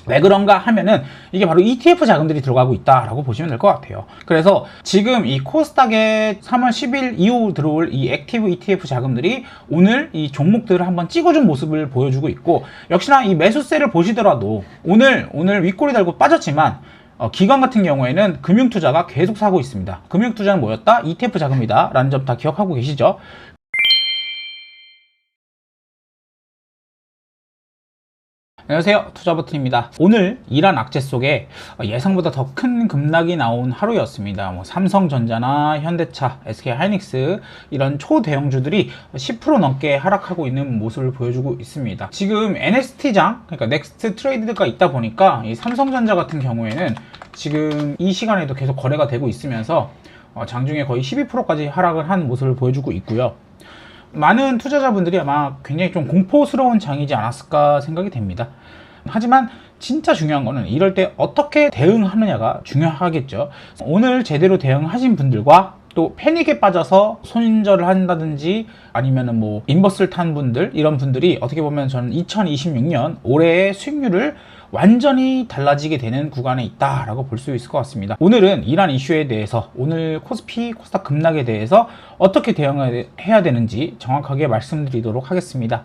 왜 그런가 하면은 이게 바로 ETF 자금들이 들어가고 있다라고 보시면 될 것 같아요. 그래서 지금 이 코스닥에 3월 10일 이후 들어올 이 액티브 ETF 자금들이 오늘 이 종목들을 한번 찍어준 모습을 보여주고 있고, 역시나 이 매수세를 보시더라도 오늘 윗꼬리 달고 빠졌지만 기관 같은 경우에는 금융투자가 계속 사고 있습니다. 금융투자는 뭐였다? ETF 자금이다 라는 점 다 기억하고 계시죠? 안녕하세요, 투자버튼입니다. 오늘 이란 악재 속에 예상보다 더 큰 급락이 나온 하루였습니다. 삼성전자나 현대차, SK하이닉스 이런 초대형주들이 10% 넘게 하락하고 있는 모습을 보여주고 있습니다. 지금 NST장, 그러니까 넥스트 트레이드가 있다 보니까 이 삼성전자 같은 경우에는 지금 이 시간에도 계속 거래가 되고 있으면서 장중에 거의 12%까지 하락을 한 모습을 보여주고 있고요. 많은 투자자분들이 아마 굉장히 좀 공포스러운 장이지 않았을까 생각이 됩니다. 하지만 진짜 중요한 거는 이럴 때 어떻게 대응하느냐가 중요하겠죠. 오늘 제대로 대응하신 분들과 또 패닉에 빠져서 손절을 한다든지 아니면은 뭐 인버스를 탄 분들, 이런 분들이 어떻게 보면 저는 2026년 올해의 수익률을 완전히 달라지게 되는 구간에 있다라고 볼 수 있을 것 같습니다. 오늘은 이란 이슈에 대해서, 오늘 코스피, 코스닥 급락에 대해서 어떻게 대응해야 되는지 정확하게 말씀드리도록 하겠습니다.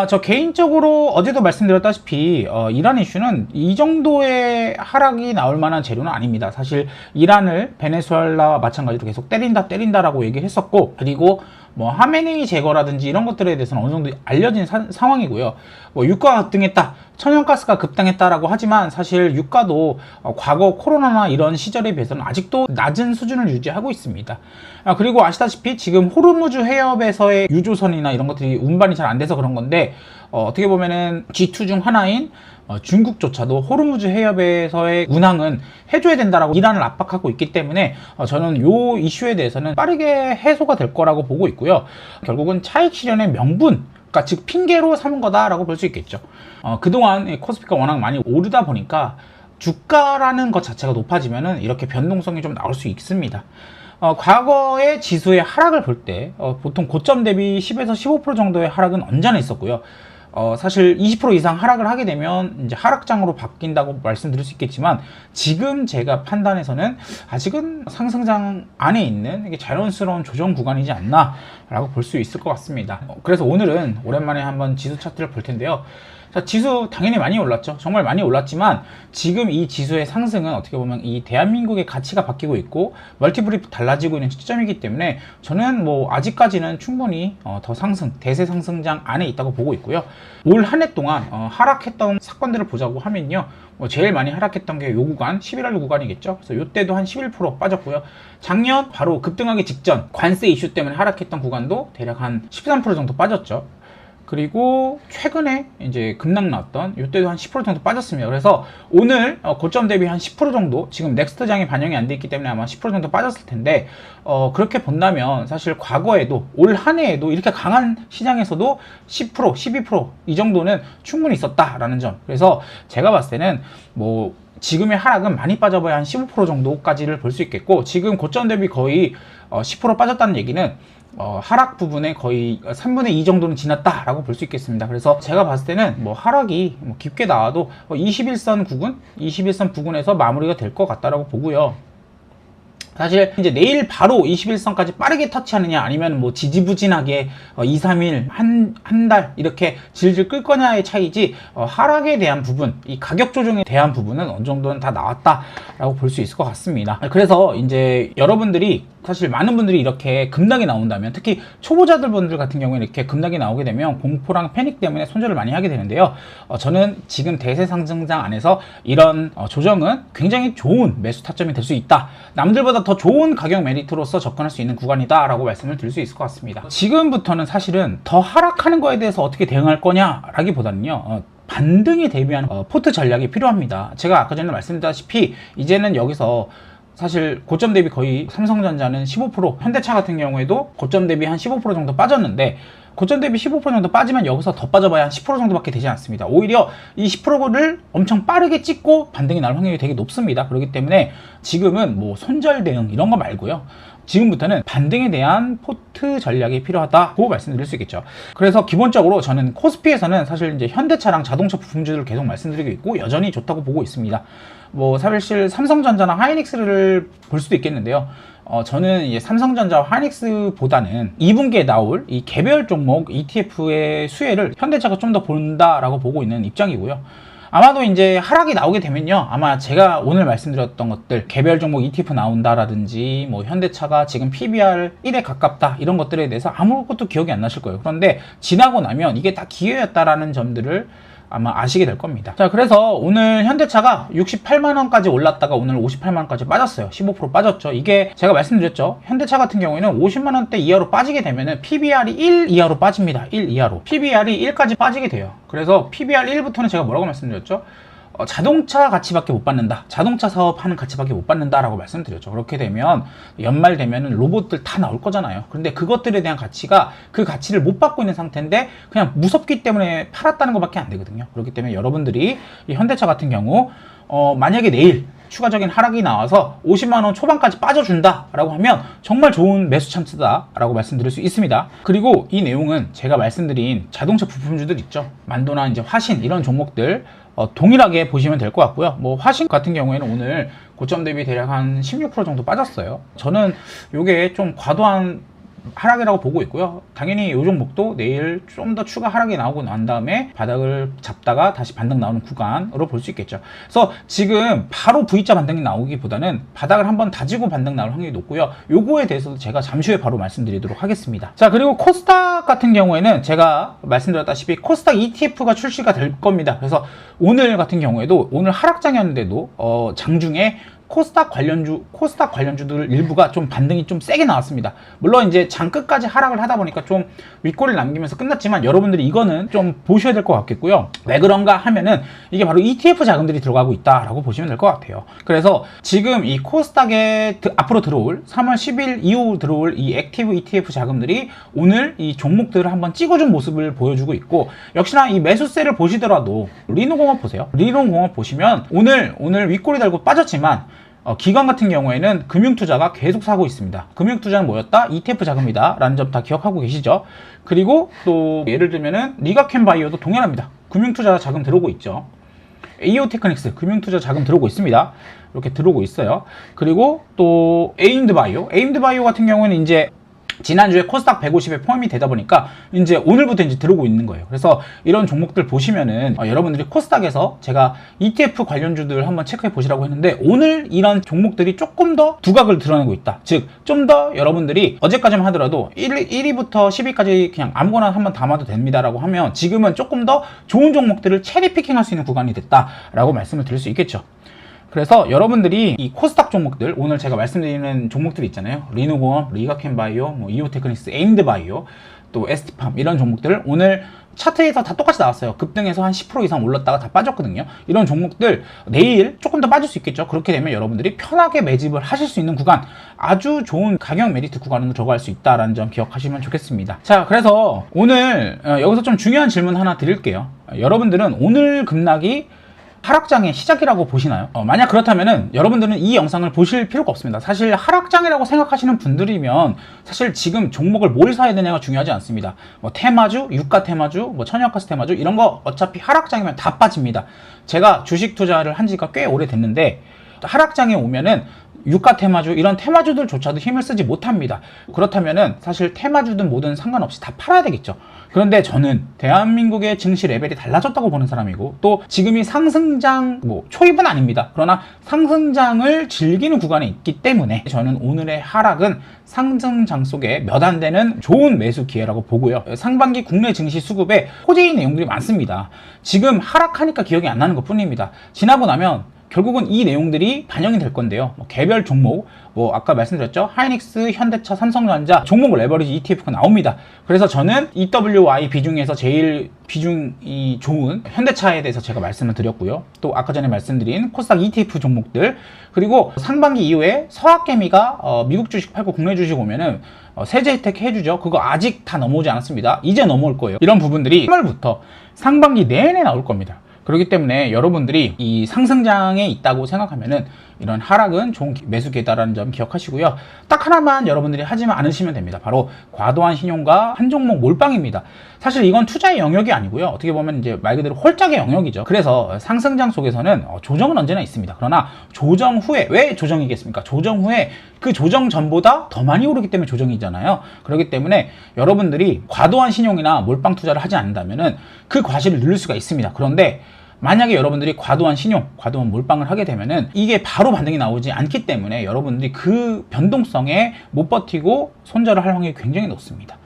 저 개인적으로 어제도 말씀드렸다시피 이란 이슈는 이 정도의 하락이 나올 만한 재료는 아닙니다. 사실 이란을 베네수엘라와 마찬가지로 계속 때린다라고 얘기했었고, 그리고 뭐 하메네이 제거라든지 이런 것들에 대해서는 어느 정도 알려진 상황이고요. 뭐 유가가 급등했다, 천연가스가 급등했다라고 하지만 사실 유가도 과거 코로나나 이런 시절에 비해서는 아직도 낮은 수준을 유지하고 있습니다. 그리고 아시다시피 지금 호르무즈 해협에서의 유조선이나 이런 것들이 운반이 잘 안 돼서 그런 건데, 어떻게 보면은 G2 중 하나인 중국조차도 호르무즈 해협에서의 운항은 해줘야 된다라고 이란을 압박하고 있기 때문에 저는 요 이슈에 대해서는 빠르게 해소가 될 거라고 보고 있고요. 결국은 차익 실현의 명분, 그러니까 즉 핑계로 삼은 거다라고 볼 수 있겠죠. 그동안 코스피가 워낙 많이 오르다 보니까 주가라는 것 자체가 높아지면은 이렇게 변동성이 좀 나올 수 있습니다. 과거의 지수의 하락을 볼 때 보통 고점 대비 10에서 15% 정도의 하락은 언제나 있었고요. 사실 20% 이상 하락을 하게 되면 이제 하락장으로 바뀐다고 말씀드릴 수 있겠지만, 지금 제가 판단해서는 아직은 상승장 안에 있는 이게 자연스러운 조정 구간이지 않나 라고 볼 수 있을 것 같습니다. 그래서 오늘은 오랜만에 한번 지수 차트를 볼 텐데요. 자, 지수 당연히 많이 올랐죠. 정말 많이 올랐지만 지금 이 지수의 상승은 어떻게 보면 이 대한민국의 가치가 바뀌고 있고 멀티플이 달라지고 있는 시점이기 때문에 저는 뭐 아직까지는 충분히 더 상승, 대세 상승장 안에 있다고 보고 있고요. 올 한 해 동안 하락했던 사건들을 보자고 하면요, 제일 많이 하락했던 게 요 구간, 11월 구간이겠죠. 그래서 요때도 한 11% 빠졌고요. 작년 바로 급등하기 직전 관세 이슈 때문에 하락했던 구간도 대략 한 13% 정도 빠졌죠. 그리고 최근에 이제 급락 나왔던 이때도 한 10% 정도 빠졌습니다. 그래서 오늘 고점 대비 한 10% 정도, 지금 넥스트장이 반영이 안 돼 있기 때문에 아마 10% 정도 빠졌을 텐데, 그렇게 본다면 사실 과거에도 올 한 해에도 이렇게 강한 시장에서도 10%, 12%이 정도는 충분히 있었다라는 점. 그래서 제가 봤을 때는 뭐 지금의 하락은 많이 빠져봐야 한 15% 정도까지를 볼 수 있겠고, 지금 고점 대비 거의 10% 빠졌다는 얘기는 하락 부분에 거의 3분의 2 정도는 지났다라고 볼 수 있겠습니다. 그래서 제가 봤을 때는 뭐 하락이 깊게 나와도 21선 부근에서 마무리가 될 것 같다라고 보고요. 사실 이제 내일 바로 21선까지 빠르게 터치하느냐, 아니면 뭐 지지부진하게 2, 3일, 한 달 이렇게 질질 끌 거냐의 차이지, 하락에 대한 부분, 이 가격 조정에 대한 부분은 어느 정도는 다 나왔다라고 볼 수 있을 것 같습니다. 그래서 이제 여러분들이, 사실 많은 분들이 이렇게 급락이 나온다면, 특히 초보자들 분들 같은 경우에 이렇게 급락이 나오게 되면 공포랑 패닉 때문에 손절을 많이 하게 되는데요. 저는 지금 대세 상승장 안에서 이런 조정은 굉장히 좋은 매수 타점이 될 수 있다, 남들보다 더 좋은 가격 메리트로서 접근할 수 있는 구간이다 라고 말씀을 드릴 수 있을 것 같습니다. 지금부터는 사실은 더 하락하는 거에 대해서 어떻게 대응할 거냐 라기보다는요, 반등에 대비한 포트 전략이 필요합니다. 제가 아까 전에 말씀드렸다시피 이제는 여기서 사실 고점 대비 거의 삼성전자는 15%, 현대차 같은 경우에도 고점 대비 한 15% 정도 빠졌는데, 고점 대비 15% 정도 빠지면 여기서 더 빠져봐야 한 10% 정도밖에 되지 않습니다. 오히려 이 10%를 엄청 빠르게 찍고 반등이 날 확률이 되게 높습니다. 그렇기 때문에 지금은 뭐 손절 대응 이런 거 말고요, 지금부터는 반등에 대한 포트 전략이 필요하다고 말씀드릴 수 있겠죠. 그래서 기본적으로 저는 코스피에서는 사실 이제 현대차랑 자동차 부품주들을 계속 말씀드리고 있고 여전히 좋다고 보고 있습니다. 뭐 사실 삼성전자나 하이닉스를 볼 수도 있겠는데요. 저는 이제 삼성전자와 하이닉스보다는 2분기에 나올 이 개별 종목 ETF의 수혜를 현대차가 좀 더 본다라고 보고 있는 입장이고요. 아마도 이제 하락이 나오게 되면요, 아마 제가 오늘 말씀드렸던 것들, 개별 종목 ETF 나온다라든지 뭐 현대차가 지금 PBR 1에 가깝다 이런 것들에 대해서 아무것도 기억이 안 나실 거예요. 그런데 지나고 나면 이게 다 기회였다라는 점들을 아마 아시게 될 겁니다. 자, 그래서 오늘 현대차가 68만원까지 올랐다가 오늘 58만원까지 빠졌어요. 15% 빠졌죠. 이게 제가 말씀드렸죠. 현대차 같은 경우에는 50만원대 이하로 빠지게 되면은 PBR이 1 이하로 빠집니다. 1 이하로. PBR이 1까지 빠지게 돼요. 그래서 PBR 1부터는 제가 뭐라고 말씀드렸죠? 자동차 가치밖에 못 받는다, 자동차 사업하는 가치밖에 못 받는다 라고 말씀드렸죠. 그렇게 되면 연말 되면 로봇들 다 나올 거잖아요. 그런데 그것들에 대한 가치가, 그 가치를 못 받고 있는 상태인데 그냥 무섭기 때문에 팔았다는 것밖에 안 되거든요. 그렇기 때문에 여러분들이 이 현대차 같은 경우 만약에 내일 추가적인 하락이 나와서 50만원 초반까지 빠져준다 라고 하면 정말 좋은 매수 찬스다 라고 말씀드릴 수 있습니다. 그리고 이 내용은 제가 말씀드린 자동차 부품주들 있죠, 만도나 이제 화신 이런 종목들 동일하게 보시면 될 것 같고요. 뭐 화신 같은 경우에는 오늘 고점 대비 대략 한 16% 정도 빠졌어요. 저는 이게 좀 과도한 하락이라고 보고 있고요. 당연히 이 종목도 내일 좀 더 추가 하락이 나오고 난 다음에 바닥을 잡다가 다시 반등 나오는 구간으로 볼 수 있겠죠. 그래서 지금 바로 V자 반등이 나오기보다는 바닥을 한번 다지고 반등 나올 확률이 높고요. 요거에 대해서도 제가 잠시 후에 바로 말씀드리도록 하겠습니다. 자, 그리고 코스닥 같은 경우에는 제가 말씀드렸다시피 코스닥 ETF가 출시가 될 겁니다. 그래서 오늘 같은 경우에도 오늘 하락장이었는데도 장중에 코스닥 관련주들 일부가 좀 반등이 좀 세게 나왔습니다. 물론 이제 장 끝까지 하락을 하다 보니까 좀 윗골을 남기면서 끝났지만 여러분들이 이거는 좀 보셔야 될 것 같겠고요. 왜 그런가 하면은 이게 바로 ETF 자금들이 들어가고 있다라고 보시면 될 것 같아요. 그래서 지금 이 코스닥에 앞으로 들어올 3월 10일 이후 들어올 이 액티브 ETF 자금들이 오늘 이 종목들을 한번 찍어준 모습을 보여주고 있고, 역시나 이 매수세를 보시더라도 리노공업 보세요. 리노공업 보시면 오늘 윗골이 달고 빠졌지만 기관 같은 경우에는 금융투자가 계속 사고 있습니다. 금융투자는 뭐였다? ETF 자금이다 라는 점 다 기억하고 계시죠? 그리고 또 예를 들면은 리가캔바이오도 동일합니다. 금융투자 자금 들어오고 있죠. AO테크닉스 금융투자 자금 들어오고 있습니다. 이렇게 들어오고 있어요. 그리고 또 에임드바이오 같은 경우는 이제 지난주에 코스닥 150에 포함이 되다 보니까 이제 오늘부터 이제 들어오고 있는 거예요. 그래서 이런 종목들 보시면은 여러분들이 코스닥에서 제가 ETF 관련주들 한번 체크해 보시라고 했는데 오늘 이런 종목들이 조금 더 두각을 드러내고 있다. 즉 좀 더 여러분들이 어제까지만 하더라도 1위부터 10위까지 그냥 아무거나 한번 담아도 됩니다라고 하면 지금은 조금 더 좋은 종목들을 체리피킹 할 수 있는 구간이 됐다라고 말씀을 드릴 수 있겠죠. 그래서 여러분들이 이 코스닥 종목들, 오늘 제가 말씀드리는 종목들 있잖아요. 리노공업, 리가캔바이오, 뭐 이오테크닉스, 에임드바이오, 또 ST팜 이런 종목들 오늘 차트에서 다 똑같이 나왔어요. 급등해서 한 10% 이상 올랐다가 다 빠졌거든요. 이런 종목들 내일 조금 더 빠질 수 있겠죠. 그렇게 되면 여러분들이 편하게 매집을 하실 수 있는 구간, 아주 좋은 가격 메리트 구간으로 들어갈 수 있다는 점 기억하시면 좋겠습니다. 자, 그래서 오늘 여기서 좀 중요한 질문 하나 드릴게요. 여러분들은 오늘 급락이 하락장의 시작이라고 보시나요? 만약 그렇다면은 여러분들은 이 영상을 보실 필요가 없습니다. 사실 하락장이라고 생각하시는 분들이면 사실 지금 종목을 뭘 사야 되냐가 중요하지 않습니다. 뭐 테마주, 유가 테마주, 뭐 천연가스 테마주 이런 거 어차피 하락장이면 다 빠집니다. 제가 주식 투자를 한 지가 꽤 오래됐는데 하락장에 오면은 유가 테마주 이런 테마주들조차도 힘을 쓰지 못합니다. 그렇다면은 사실 테마주든 뭐든 상관없이 다 팔아야 되겠죠. 그런데 저는 대한민국의 증시 레벨이 달라졌다고 보는 사람이고, 또 지금이 상승장 초입은 아닙니다. 그러나 상승장을 즐기는 구간에 있기 때문에 저는 오늘의 하락은 상승장 속에 몇 안 되는 좋은 매수 기회라고 보고요. 상반기 국내 증시 수급에 호재인 내용들이 많습니다. 지금 하락하니까 기억이 안 나는 것 뿐입니다. 지나고 나면 결국은 이 내용들이 반영이 될 건데요. 뭐 개별 종목, 뭐 아까 말씀드렸죠, 하이닉스, 현대차, 삼성전자 종목 레버리지 ETF가 나옵니다. 그래서 저는 EWY 비중에서 제일 비중이 좋은 현대차에 대해서 제가 말씀을 드렸고요. 또 아까 전에 말씀드린 코스닥 ETF 종목들, 그리고 상반기 이후에 서학개미가 미국 주식 팔고 국내 주식 오면은 세제 혜택 해주죠. 그거 아직 다 넘어오지 않았습니다. 이제 넘어올 거예요. 이런 부분들이 3월부터 상반기 내내 나올 겁니다. 그렇기 때문에 여러분들이 이 상승장에 있다고 생각하면은 이런 하락은 좋은 매수 기회다라는 점 기억하시고요. 딱 하나만 여러분들이 하지만 않으시면 됩니다. 바로 과도한 신용과 한 종목 몰빵입니다. 사실 이건 투자의 영역이 아니고요. 어떻게 보면 이제 말 그대로 홀짝의 영역이죠. 그래서 상승장 속에서는 조정은 언제나 있습니다. 그러나 조정 후에, 왜 조정이겠습니까? 조정 후에 그 조정 전보다 더 많이 오르기 때문에 조정이잖아요. 그렇기 때문에 여러분들이 과도한 신용이나 몰빵 투자를 하지 않는다면은 그 과실을 누릴 수가 있습니다. 그런데 만약에 여러분들이 과도한 신용, 과도한 몰빵을 하게 되면은 이게 바로 반등이 나오지 않기 때문에 여러분들이 그 변동성에 못 버티고 손절을 할 확률이 굉장히 높습니다.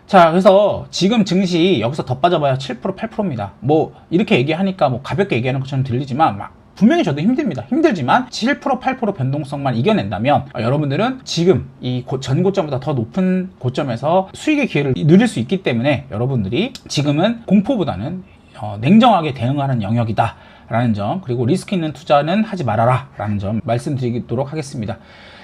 자, 그래서 지금 증시 여기서 더 빠져봐야 7%, 8%입니다. 뭐 이렇게 얘기하니까 뭐 가볍게 얘기하는 것처럼 들리지만 분명히 저도 힘듭니다. 힘들지만 7%, 8% 변동성만 이겨낸다면 여러분들은 지금 이 전 고점보다 더 높은 고점에서 수익의 기회를 누릴 수 있기 때문에 여러분들이 지금은 공포보다는 냉정하게 대응하는 영역이다 라는 점, 그리고 리스크 있는 투자는 하지 말아라 라는 점 말씀드리도록 하겠습니다.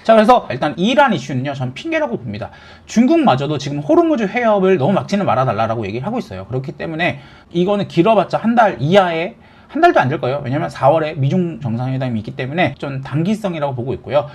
자, 그래서 일단 이란 이슈는요, 전 핑계라고 봅니다. 중국마저도 지금 호르무즈 해협을 너무 막지는 말아달라고 얘기를 하고 있어요. 그렇기 때문에 이거는 길어봤자 한 달 이하의, 한 달도 안 될 거예요. 왜냐면 4월에 미중 정상회담이 있기 때문에 좀 단기성이라고 보고 있고요.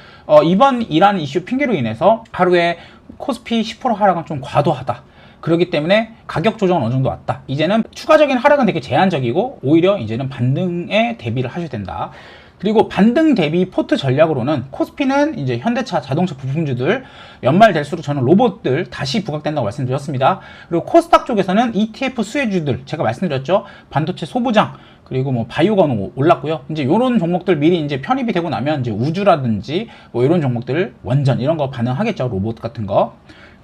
이번 이란 이슈 핑계로 인해서 하루에 코스피 10% 하락은 좀 과도하다. 그렇기 때문에 가격 조정은 어느 정도 왔다. 이제는 추가적인 하락은 되게 제한적이고 오히려 이제는 반등에 대비를 하셔야 된다. 그리고 반등 대비 포트 전략으로는 코스피는 이제 현대차, 자동차 부품주들, 연말 될수록 저는 로봇들 다시 부각된다고 말씀드렸습니다. 그리고 코스닥 쪽에서는 ETF 수혜주들, 제가 말씀드렸죠. 반도체 소부장, 그리고 뭐 바이오건 올랐고요. 이제 요런 종목들 미리 이제 편입이 되고 나면 이제 우주라든지 뭐 이런 종목들, 원전 이런 거 반응하겠죠. 로봇 같은 거.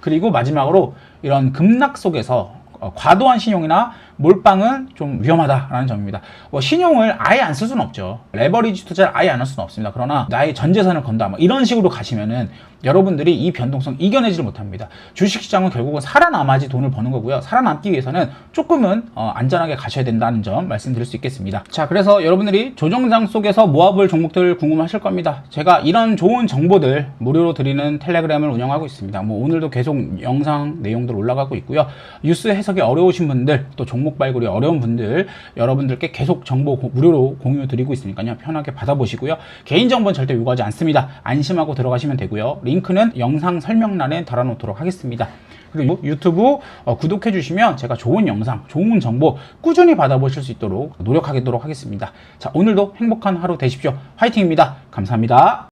그리고 마지막으로 이런 급락 속에서 과도한 신용이나 몰빵은 좀 위험하다라는 점입니다. 신용을 아예 안 쓸 수는 없죠. 레버리지 투자를 아예 안 할 수는 없습니다. 그러나 나의 전 재산을 건다, 뭐 이런 식으로 가시면은 여러분들이 이 변동성 이겨내지를 못합니다. 주식시장은 결국은 살아남아야지 돈을 버는 거고요. 살아남기 위해서는 조금은 안전하게 가셔야 된다는 점 말씀드릴 수 있겠습니다. 자, 그래서 여러분들이 조정장 속에서 모아볼 종목들 궁금하실 겁니다. 제가 이런 좋은 정보들 무료로 드리는 텔레그램을 운영하고 있습니다. 뭐 오늘도 계속 영상 내용들 올라가고 있고요. 뉴스 해석이 어려우신 분들, 또 종목 발굴이 어려운 분들, 여러분들께 계속 정보 무료로 공유 드리고 있으니까요. 편하게 받아보시고요. 개인정보는 절대 요구하지 않습니다. 안심하고 들어가시면 되고요. 링크는 영상 설명란에 달아놓도록 하겠습니다. 그리고 유튜브 구독해 주시면 제가 좋은 영상, 좋은 정보 꾸준히 받아보실 수 있도록 노력하도록 하겠습니다. 자, 오늘도 행복한 하루 되십시오. 화이팅입니다. 감사합니다.